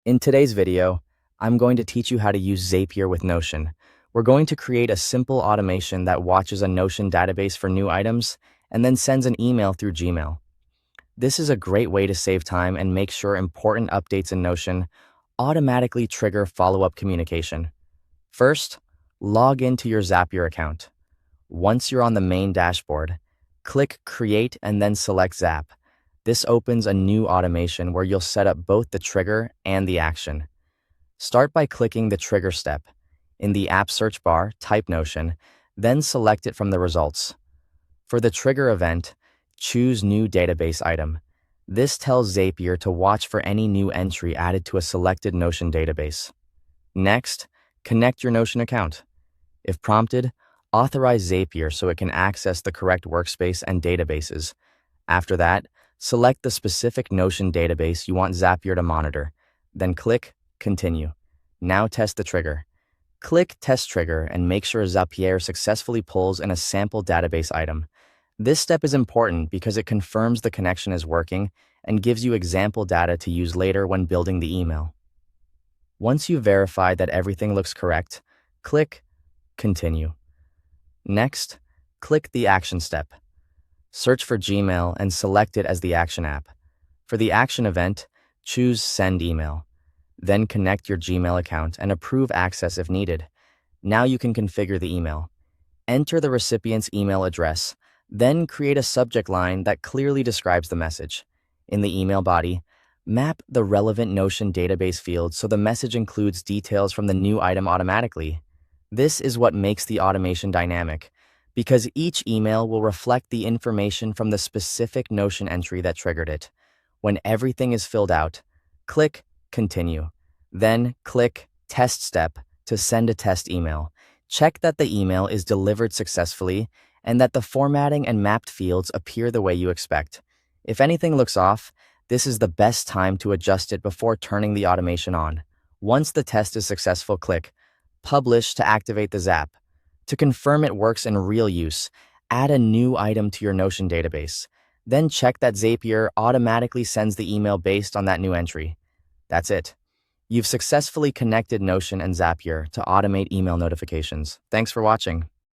In today's video, I'm going to teach you how to use Zapier with Notion. We're going to create a simple automation that watches a Notion database for new items and then sends an email through Gmail. This is a great way to save time and make sure important updates in Notion automatically trigger follow-up communication. First, log into your Zapier account. Once you're on the main dashboard, click Create and then select Zap. This opens a new automation where you'll set up both the trigger and the action. Start by clicking the trigger step. In the app search bar, type Notion, then select it from the results. For the trigger event, choose New Database Item. This tells Zapier to watch for any new entry added to a selected Notion database. Next, connect your Notion account. If prompted, authorize Zapier so it can access the correct workspace and databases. After that, select the specific Notion database you want Zapier to monitor, then click Continue. Now test the trigger. Click Test Trigger and make sure Zapier successfully pulls in a sample database item. This step is important because it confirms the connection is working and gives you example data to use later when building the email. Once you verify that everything looks correct, click Continue. Next, click the Action step. Search for Gmail and select it as the Action app. For the Action event, choose Send Email. Then connect your Gmail account and approve access if needed. Now you can configure the email. Enter the recipient's email address, then create a subject line that clearly describes the message. In the email body, map the relevant Notion database field so the message includes details from the new item automatically. This is what makes the automation dynamic, because each email will reflect the information from the specific Notion entry that triggered it. When everything is filled out, click Continue. Then click Test Step to send a test email. Check that the email is delivered successfully and that the formatting and mapped fields appear the way you expect. If anything looks off, this is the best time to adjust it before turning the automation on. Once the test is successful, click Publish to activate the Zap. To confirm it works in real use, add a new item to your Notion database. Then check that Zapier automatically sends the email based on that new entry. That's it. You've successfully connected Notion and Zapier to automate email notifications. Thanks for watching.